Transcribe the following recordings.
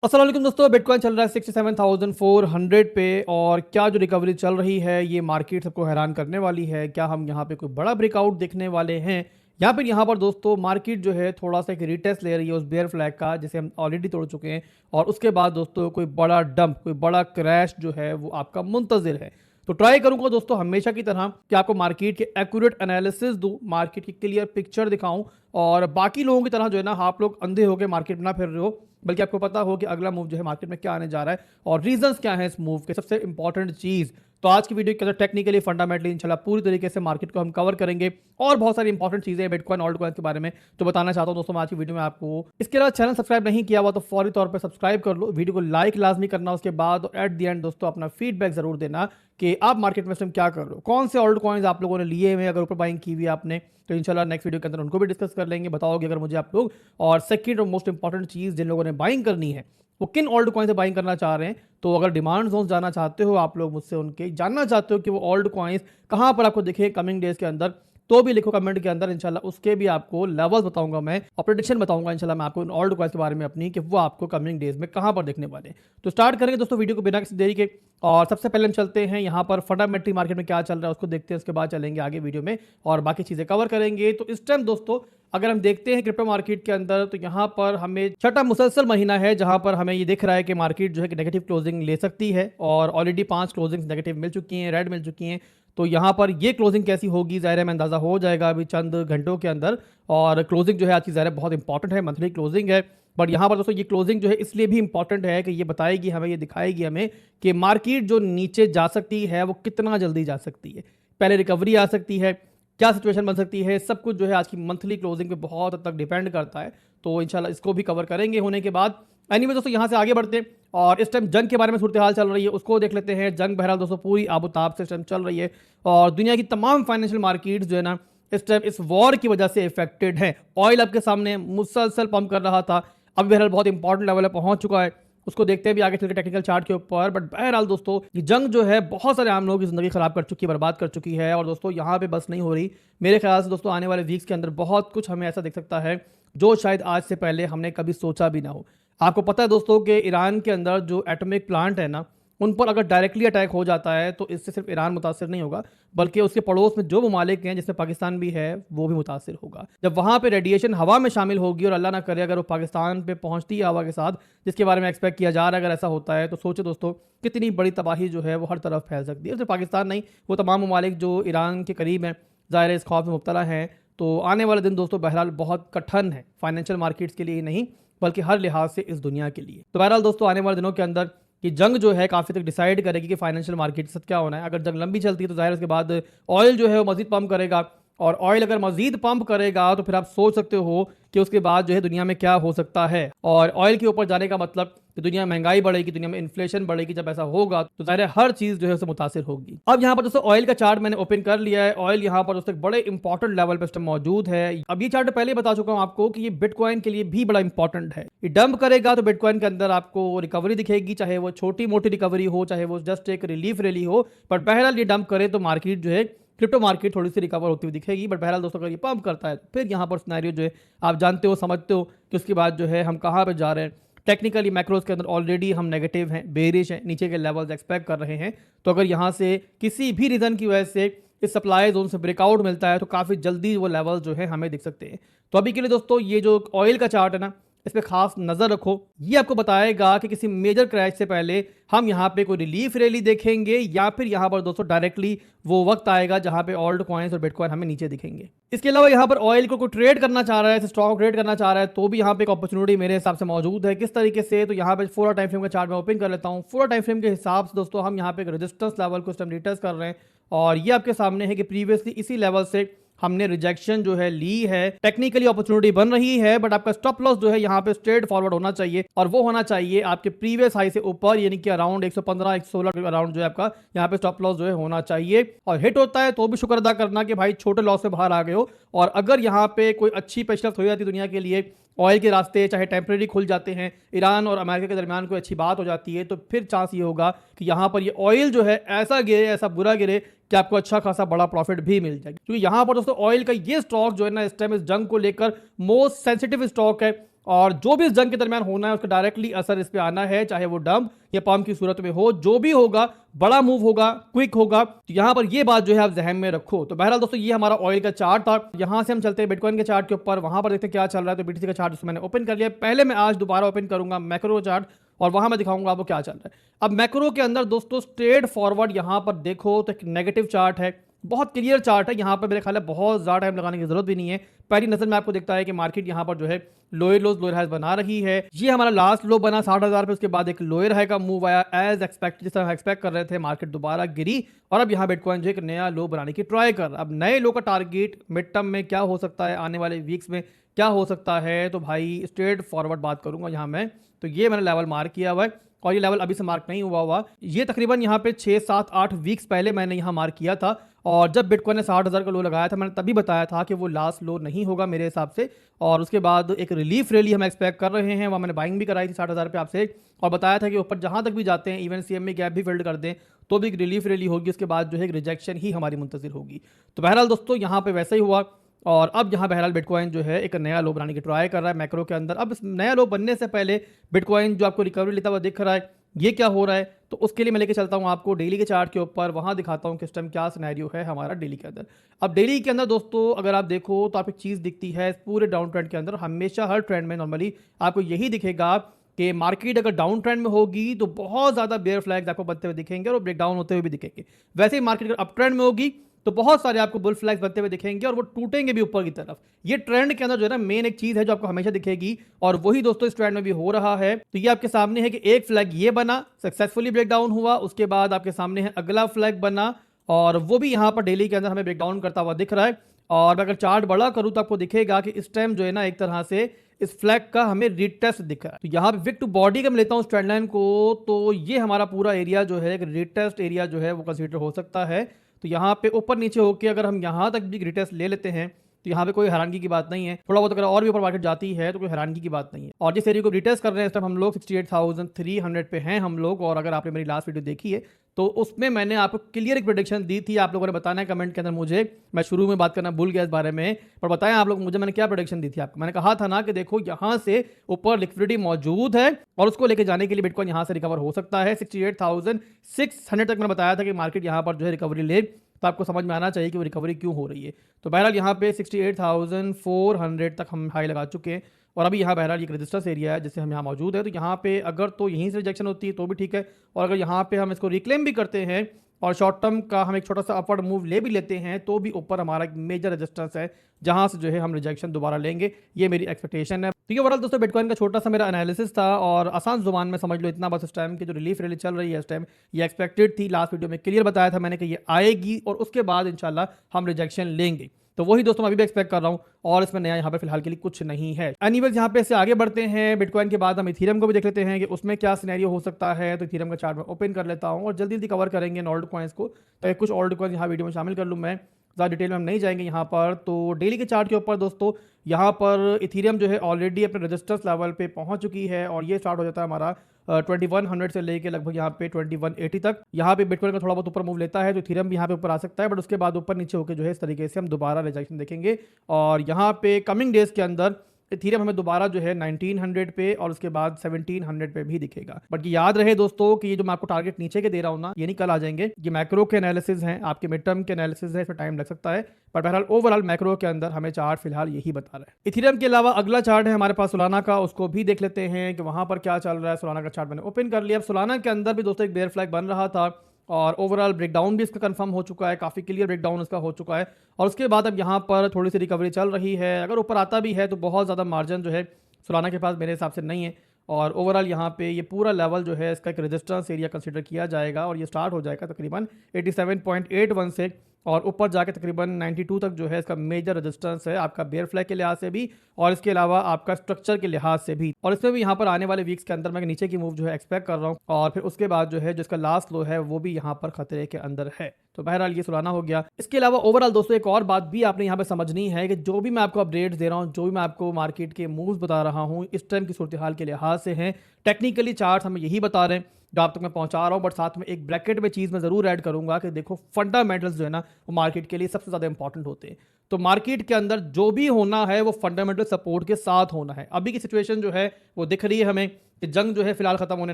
अस्सलाम वालेकुम दोस्तों, बिटकॉइन चल रहा है 67,400 पे। और क्या जो रिकवरी चल रही है ये मार्केट सबको हैरान करने वाली है। क्या हम यहाँ पे कोई बड़ा ब्रेकआउट देखने वाले हैं या फिर यहाँ पर दोस्तों मार्केट जो है थोड़ा सा एक रीटेस्ट ले रही है उस बेयर फ्लैग का जिसे हम ऑलरेडी तोड़ चुके हैं, और उसके बाद दोस्तों कोई बड़ा डंप, कोई बड़ा क्रैश जो है वो आपका मुंतजिर है। तो ट्राई करूंगा दोस्तों हमेशा की तरह कि आपको मार्केट के एक्यूरेट एनालिसिस दूं, मार्केट की क्लियर पिक्चर दिखाऊं, और बाकी लोगों की तरह जो है ना आप लोग अंधे होकर मार्केट में ना फिर रहे हो, बल्कि आपको पता हो कि अगला मूव जो है मार्केट में क्या आने जा रहा है और रीजंस क्या है इस मूव के। सबसे इंपॉर्टेंट चीज तो आज की वीडियो के अंदर टेक्निकली फंडामेंटली इंशाल्लाह पूरी तरीके से मार्केट को हम कवर करेंगे, और बहुत सारी इंपॉर्टेंट चीजें हैं बिटकॉइन ऑल्ट कॉइन के बारे में तो बताना चाहता हूं दोस्तों मैं आज की वीडियो में आपको। इसके अलावा चैनल सब्सक्राइब नहीं किया हुआ तो फौरी तौर पर सब्सक्राइब कर लो, वीडियो को लाइक लाजमी करना, उसके बाद एट द एंड दोस्तों अपना फीडबैक जरूर देना कि आप मार्केट में क्या कर रहे हो, कौन से ऑल्ट कॉइन्स आप लोगों ने लिए हुए, अगर ऊपर बाइंग की हुई आपने तो इंशाल्लाह नेक्स्ट वीडियो के अंदर उनको भी डिस्कस कर लेंगे, बताओगे अगर मुझे आप लोग। और सेकंड और मोस्ट इंपॉर्टेंट चीज, जिन लोगों ने बाइंग करनी है वो किन ऑल्ट कॉइन से बाइंग करना चाह रहे हैं, तो अगर डिमांड जोन जाना चाहते हो आप लोग मुझसे, उनके जानना चाहते हो कि वो ऑल्ट कॉइन्स कहां पर आपको दिखे कमिंग डेज के अंदर, तो भी लिखो कमेंट के अंदर, इंशाल्लाह उसके भी आपको लेवल्स बताऊंगा मैं और प्रेडिक्शन बताऊंगा इंशाल्लाह मैं आपको ऑल्ट कॉइन्स के बारे में अपनी, कि वो आपको कमिंग डेज में कहां पर देखने वाले हैं। तो स्टार्ट करेंगे दोस्तों वीडियो को बिना किसी देरी के, और सबसे पहले हम चलते हैं यहाँ पर फंडामेंटल मार्केट में क्या चल रहा है उसको देखते हैं, उसके बाद चलेंगे आगे वीडियो में और बाकी चीजें कवर करेंगे। तो इस टाइम दोस्तों अगर हम देखते हैं क्रिप्टो मार्केट के अंदर, तो यहाँ पर हमें छठा मुसलसल महीना है जहां पर हमें ये दिख रहा है कि मार्केट जो है कि नेगेटिव क्लोजिंग ले सकती है, और ऑलरेडी 5 क्लोजिंग नेगेटिव मिल चुकी हैं, रेड मिल चुकी हैं। तो यहाँ पर ये क्लोजिंग कैसी होगी ज़ाहिर है में अंदाज़ा हो जाएगा अभी चंद घंटों के अंदर। और क्लोजिंग जो है आज की ज़ाहिर बहुत इंपॉर्टेंट है, मंथली क्लोजिंग है, बट यहाँ पर दोस्तों ये क्लोजिंग जो है इसलिए भी इंपॉर्टेंट है कि ये बताएगी हमें, ये दिखाएगी हमें कि मार्केट जो नीचे जा सकती है वो कितना जल्दी जा सकती है, पहले रिकवरी आ सकती है, क्या सिचुएशन बन सकती है, सब कुछ जो है आज की मंथली क्लोजिंग पे बहुत हद तक डिपेंड करता है। तो इंशाल्लाह इसको भी कवर करेंगे होने के बाद। एनीवे दोस्तों यहाँ से आगे बढ़ते हैं और इस टाइम जंग के बारे में सूरत हाल चल रही है उसको देख लेते हैं। जंग बहरहाल दोस्तों पूरी आबोताब से इस टाइम चल रही है, और दुनिया की तमाम फाइनेंशियल मार्केट्स जो है ना इस टाइम इस वॉर की वजह से इफेक्टेड है। ऑयल आपके सामने मुसलसल पंप कर रहा था, अब बहरहाल बहुत इंपॉर्टेंट लेवल पे पहुंच चुका है, उसको देखते हैं भी आगे चल के टेक्निकल चार्ट के ऊपर। बट बहरहाल दोस्तों ये जंग जो है बहुत सारे आम लोगों की जिंदगी खराब कर चुकी है, बर्बाद कर चुकी है। और दोस्तों यहाँ पे बस नहीं हो रही, मेरे ख्याल से दोस्तों आने वाले वीक्स के अंदर बहुत कुछ हमें ऐसा दिख सकता है जो शायद आज से पहले हमने कभी सोचा भी ना हो। आपको पता है दोस्तों कि ईरान के अंदर जो एटॉमिक प्लांट है ना, उन पर अगर डायरेक्टली अटैक हो जाता है तो इससे सिर्फ ईरान मुतासिर नहीं होगा, बल्कि उसके पड़ोस में जो ममालिक हैं जिसमें पाकिस्तान भी है वो भी मुतासिर होगा। जब वहाँ पे रेडिएशन हवा में शामिल होगी, और अल्लाह ना करे अगर वो पाकिस्तान पे पहुँचती है हवा के साथ, जिसके बारे में एक्सपेक्ट किया जा रहा है, अगर ऐसा होता है तो सोचे दोस्तों कितनी बड़ी तबाही जो है वो हर तरफ फैल सकती है। सिर्फ पाकिस्तान नहीं, वो तमाम ममालिक जो ईरान के करीब हैं ज़ाहिर इस खौफ में मुब्तला हैं। तो आने वाले दिन दोस्तों बहरहाल बहुत कठिन है फाइनेंशियल मार्केट्स के लिए ही नहीं, बल्कि हर लिहाज से इस दुनिया के लिए। तो बहरहाल दोस्तों आने वाले दिनों के अंदर कि जंग जो है काफ़ी तक डिसाइड करेगी कि फाइनेंशियल मार्केट के साथ क्या होना है। अगर जंग लंबी चलती है तो जाहिर उसके बाद ऑयल जो है वो मजीद पंप करेगा, और ऑयल अगर मजीद पंप करेगा तो फिर आप सोच सकते हो कि उसके बाद जो है दुनिया में क्या हो सकता है। और ऑयल के ऊपर जाने का मतलब कि दुनिया में महंगाई बढ़ेगी, दुनिया में इन्फ्लेशन बढ़ेगी। जब ऐसा होगा तो जाहिर है हर चीज़ जो है उससे मुतासिर होगी। अब यहाँ पर दोस्तों ऑयल का चार्ट मैंने ओपन कर लिया है। ऑयल यहाँ पर दोस्तों एक बड़े इंपॉर्टेंट लेवल पर मौजूद है। अब ये चार्ट पहले बता चुका हूँ आपको कि ये बिटकॉइन के लिए भी बड़ा इंपॉर्टेंट है। ये डंप करेगा तो बिटकॉइन के अंदर आपको रिकवरी दिखेगी, चाहे वो छोटी मोटी रिकवरी हो, चाहे वो जस्ट एक रिलीफ रैली हो, बट बहरहाल ये डंप करे तो मार्केट जो है क्रिप्टो मार्केट थोड़ी सी रिकवर होती हुई दिखेगी। बट बहरहाल दोस्तों अगर ये पंप करता है फिर यहाँ पर सिनेरियो जो है आप जानते हो, समझते हो कि उसके बाद जो है हम कहाँ पर जा रहे हैं। टेक्निकली मैक्रोज के अंदर ऑलरेडी हम नेगेटिव हैं, बेरिश हैं, नीचे के लेवल्स एक्सपेक्ट कर रहे हैं। तो अगर यहाँ से किसी भी रीज़न की वजह से इस सप्लाई जोन से ब्रेकआउट मिलता है तो काफ़ी जल्दी वो लेवल जो है हमें दिख सकते हैं। तो अभी के लिए दोस्तों ये जो ऑयल का चार्ट है ना, इस पर खास नज़र रखो, ये आपको बताएगा कि किसी मेजर क्रैश से पहले हम यहाँ पे कोई रिलीफ रैली देखेंगे, या फिर यहाँ पर दोस्तों डायरेक्टली वो वक्त आएगा जहाँ पे ऑल्ट कॉइन्स और बिटकॉइन हमें नीचे दिखेंगे। इसके अलावा यहाँ पर ऑयल को कोई ट्रेड करना चाह रहा है, स्टॉक ट्रेड करना चाह रहा है, तो भी यहाँ पे एक अपॉर्चुनिटी मेरे हिसाब से मौजूद है। किस तरीके से, तो यहाँ पे 4 टाइम फ्रेम का चार्ट मैं ओपन कर लेता हूँ। 4 टाइम फ्रेम के हिसाब से दोस्तों हम यहाँ पे एक रेजिस्टेंस लेवल को रीटेस्ट कर रहे हैं, और ये आपके सामने है कि प्रीवियसली इसी लेवल से हमने रिजेक्शन जो है ली है। टेक्निकली अपॉर्चुनिटी बन रही है, बट आपका स्टॉप लॉस जो है यहाँ पे स्ट्रेट फॉरवर्ड होना चाहिए, और वो होना चाहिए आपके प्रीवियस हाई से ऊपर, यानी कि अराउंड 115 116 अराउंड जो है आपका यहाँ पे स्टॉप लॉस जो है होना चाहिए। और हिट होता है तो भी शुक्र अदा करना कि भाई छोटे लॉस से बाहर आ गए हो। और अगर यहाँ पे कोई अच्छी पेशरफ्त हो जाती दुनिया के लिए, ऑयल के रास्ते चाहे टेम्परेरी खुल जाते हैं, ईरान और अमेरिका के दरमियान कोई अच्छी बात हो जाती है, तो फिर चांस ये होगा कि यहाँ पर ये ऑयल जो है ऐसा गिरे, ऐसा बुरा गिरे कि आपको अच्छा खासा बड़ा प्रॉफिट भी मिल जाएगा। क्योंकि यहाँ पर दोस्तों ऑयल का ये स्टॉक जो है ना इस टाइम इस जंग को लेकर मोस्ट सेंसिटिव स्टॉक है। और जो भी इस जंग के दरमियान होना है उसका डायरेक्टली असर इस पे आना है, चाहे वो डंप या पंप की सूरत में हो, जो भी होगा बड़ा मूव होगा, क्विक होगा। तो यहां पर ये बात जो है आप जहन में रखो। तो बहरहाल दोस्तों ये हमारा ऑयल का चार्ट था। यहां से हम चलते हैं बिटकॉइन के चार्ट के ऊपर, वहां पर देखते हैं क्या चल रहा है। तो बीटीसी का चार्ट मैंने ओपन कर लिया। पहले मैं आज दोबारा ओपन करूंगा मैक्रो चार्ट और वहां मैं दिखाऊंगा आपको क्या चल रहा है। अब मैक्रो के अंदर दोस्तों स्ट्रेट फॉरवर्ड यहां पर देखो तो एक नेगेटिव चार्ट है, बहुत क्लियर चार्ट है। यहाँ पर मेरे ख्याल है बहुत ज़्यादा टाइम लगाने की जरूरत भी नहीं है। पहली नजर में आपको दिखता है कि मार्केट यहाँ पर जो है लोअर लोज लोअर हाइज बना रही है। ये हमारा लास्ट लो बना 60,000 पे, उसके बाद एक लोअर हाई का मूव आया एज एक्सपेक्ट, जिस तरह हम एक्सपेक्ट कर रहे थे। मार्केट दोबारा गिरी और अब यहाँ बिटकॉइन जो एक नया लो बनाने की ट्राई कर। अब नए लो का टारगेट मिड टर्म में क्या हो सकता है, आने वाले वीक्स में क्या हो सकता है, तो भाई स्ट्रेट फॉरवर्ड बात करूंगा यहाँ मैं। तो ये मैंने लेवल मार्क किया हुआ है और ये लेवल अभी से मार्क नहीं हुआ। ये तकरीबन यहाँ पे 6, 7, 8 वीक्स पहले मैंने यहाँ मार्क किया था और जब बिटकॉइन ने 60,000 का लो लगाया था मैंने तभी बताया था कि वो लास्ट लो नहीं होगा मेरे हिसाब से। और उसके बाद एक रिलीफ रैली हम एक्सपेक्ट कर रहे हैं, वहाँ मैंने बाइंग भी कराई थी 60,000 पे आपसे और बताया था कि ऊपर जहाँ तक भी जाते हैं इवन सीएमए गैप भी फिल्ड कर दें तो भी एक रिलीफ रैली होगी, उसके बाद जो है एक रिजेक्शन ही हमारी मुंतजिर होगी। तो बहरहाल दोस्तों यहाँ पे वैसा ही हुआ और अब यहाँ बहरहाल बिटकॉइन जो है एक नया लो बनाने की ट्राई कर रहा है मैक्रो के अंदर। अब इस नया लो बनने से पहले बिटकॉइन जो आपको रिकवरी लेता हुआ दिख रहा है, ये क्या हो रहा है, तो उसके लिए मैं लेके चलता हूँ आपको डेली के चार्ट के ऊपर। वहां दिखाता हूँ किस टाइम क्या सिनेरियो है हमारा डेली के अंदर। अब डेली के अंदर दोस्तों अगर आप देखो तो आपको एक चीज़ दिखती है पूरे डाउन ट्रेंड के अंदर, हमेशा हर ट्रेंड में नॉर्मली आपको यही दिखेगा कि मार्केट अगर डाउन ट्रेंड में होगी तो बहुत ज़्यादा बेयर फ्लैग्स आपको बनते हुए दिखेंगे और ब्रेकडाउन होते हुए भी दिखेंगे। वैसे ही मार्केट अगर अप ट्रेंड में होगी तो बहुत सारे आपको बुल फ्लैग्स बनते हुए दिखेंगे और वो टूटेंगे भी ऊपर की तरफ। ये ट्रेंड के अंदर जो है ना मेन एक चीज है जो आपको हमेशा दिखेगी और वही दोस्तों इस ट्रेंड में भी हो रहा है। तो ये आपके सामने है कि एक फ्लैग ये बना, सक्सेसफुली ब्रेकडाउन हुआ, उसके बाद आपके सामने है अगला फ्लैग बना और वो भी यहाँ पर डेली के अंदर हमें ब्रेकडाउन करता हुआ दिख रहा है। और अगर चार्ट बड़ा करूँ तो आपको दिखेगा कि इस टाइम जो है ना एक तरह से इस फ्लैग का हमें रिटेस्ट दिख रहा है। तो यहाँ पे विक टू बॉडी का मैं लेता हूँ ट्रेंड लाइन को, तो ये हमारा पूरा एरिया जो है एक रिटेस्ट एरिया जो है वो कंसीडर हो सकता है। तो यहाँ पे ऊपर नीचे होके अगर हम यहाँ तक भी रिटेस्ट ले लेते हैं तो यहाँ पे कोई हैरानगी की बात नहीं है। थोड़ा बहुत अगर और भी ऊपर मार्केट जाती है तो कोई हैरानगी की बात नहीं है। और जिस एरिया को रिटेस्ट कर रहे हैं इस टाइम हम लोग 68,300 पे हैं हम लोग। और अगर आपने मेरी लास्ट वीडियो देखी है तो उसमें मैंने आपको क्लियर एक प्रेडिक्शन दी थी। आप लोगों ने बताना है कमेंट के अंदर मुझे, मैं शुरू में बात करना भूल गया इस बारे में, पर बताएं आप लोग मुझे मैंने क्या प्रेडिक्शन दी थी आपको। मैंने कहा था ना कि देखो यहाँ से ऊपर लिक्विडिटी मौजूद है और उसको लेके जाने के लिए बिटकॉइन यहाँ से रिकवर हो सकता है। 68,600 तक मैंने बताया था कि मार्केट यहाँ पर जो है रिकवरी ले, तो आपको समझ में आना चाहिए कि वो रिकवरी क्यों हो रही है। तो बहरहाल यहाँ पे 68,400 तक हम हाई लगा चुके हैं और अभी यहाँ बहरहाल एक रेजिस्टेंस एरिया है जिससे हम यहाँ मौजूद है। तो यहाँ पे अगर तो यहीं से रिजेक्शन होती है तो भी ठीक है, और अगर यहाँ पे हम इसको रिक्लेम भी करते हैं और शॉर्ट टर्म का हम एक छोटा सा अपवर्ड मूव ले भी लेते हैं तो भी ऊपर हमारा एक मेजर रेजिस्टेंस है जहां से जो है हम रिजेक्शन दोबारा लेंगे, ये मेरी एक्सपेक्टेशन है। तो ये ओवरऑल दोस्तों बिटकॉइन का छोटा सा मेरा एनालिसिस था और आसान जुबान में समझ लो इतना बस इस टाइम की जो रिलीफ रैली चल रही है इस टाइम ये एक्सपेक्टेड थी। लास्ट वीडियो में क्लियर बताया था मैंने कि ये आएगी और उसके बाद इंशाल्लाह हम रिजेक्शन लेंगे। तो वही दोस्तों मैं अभी भी एक्सपेक्ट कर रहा हूँ और इसमें नया यहाँ पे फिलहाल के लिए कुछ नहीं है। एनीवेज यहाँ पे से आगे बढ़ते हैं बिटकॉइन के बाद हम इथीरियम को भी देख लेते हैं कि उसमें क्या सिनेरियो हो सकता है। तो इथीरियम का चार्ट में ओपन कर लेता हूँ और जल्दी जल्दी कवर करेंगे ओल्ड कॉइन्स को, तो कुछ ओल्ड कॉइन्स यहाँ वीडियो में शामिल कर लूँ मैं, ज़्यादा डिटेल में हम नहीं जाएंगे यहाँ पर। तो डेली के चार्ट के ऊपर दोस्तों यहाँ पर इथीरियम जो है ऑलरेडी अपने रेजिस्टेंस लेवल पे पहुंच चुकी है और ये स्टार्ट हो जाता है हमारा 2100 से लेके लगभग यहाँ पे 2180 तक। यहाँ पे बिटकॉइन का थोड़ा बहुत ऊपर मूव लेता है तो इथीरियम भी यहाँ पे ऊपर आ सकता है, बट उसके बाद ऊपर नीचे होकर जो है इस तरीके से हम दोबारा रिजेक्शन देखेंगे। और यहाँ पे कमिंग डेज के अंदर इथीरियम हमें दोबारा जो है 1900 पे और उसके बाद 1700 पे भी दिखेगा। बट ये याद रहे दोस्तों कि ये जो मैं आपको टारगेट नीचे के दे रहा हूँ ना, ये नहीं कल आ जाएंगे, ये मैक्रो के एनालिसिस हैं, आपके मिड टर्म के एनालिसिस है, इसमें टाइम लग सकता है, पर बहरहाल ओवरऑल मैक्रो के अंदर हमें चार्ट फिलहाल यही बता रहा है। इथीरियम के अलावा अगला चार्ट है हमारे पास सोलाना का, उसको भी देख लेते हैं कि वहां पर क्या चल रहा है। सोलाना का चार्ट मैंने ओपन कर लिया। अब सोलाना के अंदर भी दोस्तों एक बेयर फ्लैग बन रहा था और ओवरऑल ब्रेकडाउन भी इसका कंफर्म हो चुका है, काफ़ी क्लियर ब्रेकडाउन इसका हो चुका है और उसके बाद अब यहाँ पर थोड़ी सी रिकवरी चल रही है। अगर ऊपर आता भी है तो बहुत ज़्यादा मार्जिन जो है सोलाना के पास मेरे हिसाब से नहीं है और ओवरऑल यहाँ पे ये पूरा लेवल जो है इसका एक रेजिस्टेंस एरिया कंसीडर किया जाएगा और ये स्टार्ट हो जाएगा तकरीबन 87.81 से और ऊपर जाके तकरीबन 92 तक जो है इसका मेजर रेजिस्टेंस है, आपका बेयर फ्लैग के लिहाज से भी और इसके अलावा आपका स्ट्रक्चर के लिहाज से भी। और इसमें भी यहाँ पर आने वाले वीक्स के अंदर मैं नीचे की मूव जो है एक्सपेक्ट कर रहा हूँ और फिर उसके बाद जो है जिसका लास्ट लो है वो भी यहाँ पर खतरे के अंदर है। तो बहरहाल ये सोलाना हो गया। इसके अलावा ओवरऑल दोस्तों एक और बात भी आपने यहाँ पे समझनी है कि जो भी मैं आपको अपडेट्स दे रहा हूँ, जो भी मैं आपको मार्केट के मूव्स बता रहा हूँ इस टाइम की सूरत हाल के लिहाज से हैं। टेक्निकली चार्ट हमें यही बता रहे हैं जो आप तक मैं पहुंचा रहा हूं, बट साथ में एक ब्रैकेट में चीज़ मैं ज़रूर ऐड करूंगा कि देखो फंडामेंटल्स जो है ना वो मार्केट के लिए सबसे ज़्यादा इंपॉर्टेंट होते हैं। तो मार्केट के अंदर जो भी होना है वो फंडामेंटल सपोर्ट के साथ होना है। अभी की सिचुएशन जो है वो दिख रही है हमें कि जंग जो है फिलहाल खत्म होने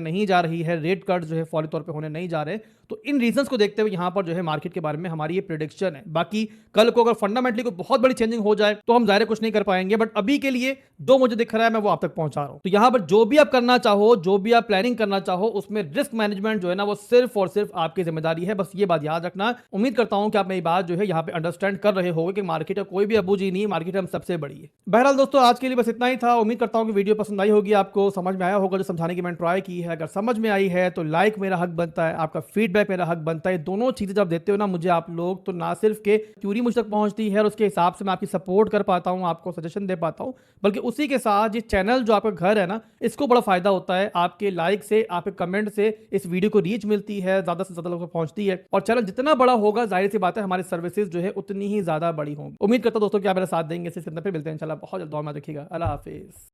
नहीं जा रही है, रेट कट जो है फौरी तौर पे होने नहीं जा रहे। तो इन रीजंस को देखते हुए यहाँ पर जो है मार्केट के बारे में हमारी ये प्रिडिक्शन है। बाकी कल को अगर फंडामेंटली कोई बहुत बड़ी चेंजिंग हो जाए तो हम ज़ाहिर कुछ नहीं कर पाएंगे, बट अभी के लिए जो मुझे दिख रहा है मैं वो आप तक पहुंचा रहा हूं। तो यहाँ पर जो भी आप करना चाहो, जो भी आप प्लानिंग करना चाहो, उसमें रिस्क मैनेजमेंट जो है ना वो सिर्फ और सिर्फ आपकी जिम्मेदारी है। बस ये बात याद रखना। उम्मीद करता हूं कि आप मेरी बात जो है यहाँ पे अंडरस्टैंड कर रहे होगे कि मार्केट का कोई भी अबूजी नहीं, मार्केट हम सबसे बड़ी है। बहरहाल दोस्तों, आज के लिए बस इतना ही था। उम्मीद करता हूं कि वीडियो पसंद आई होगी, आपको समझ में आया होगा जो समझाने की मैंने ट्राई की है। अगर समझ में आई है तो लाइक मेरा हक बनता है, आपका फीडबैक मेरा हक बनता है। दोनों चीजें जब देते हो ना मुझे आप लोग, तो ना सिर्फ के क्यूरी मुझ तक पहुंचती है और उसके हिसाब से मैं आपकी सपोर्ट कर पाता हूं, आपको सजेशन दे पाता हूं, बल्कि उसी के साथ ये चैनल जो आपका घर है ना, इसको बड़ा फायदा होता है। आपके लाइक से, आपके कमेंट से इस वीडियो को रीच मिलती है, ज्यादा से ज्यादा लोगों तक पहुंचती है। और चैनल जितना बड़ा होगा जाहिर सी बात है हमारी सर्विसेज जो है उतनी ही ज्यादा बड़ी होंगी। उम्मीद करता हूं दोस्तों कि आप मेरा साथ देंगे। इससे फिर मिलते हैं इंशाल्लाह बहुत जल्द। दुआ में रखिएगा। अल्लाह हाफिज।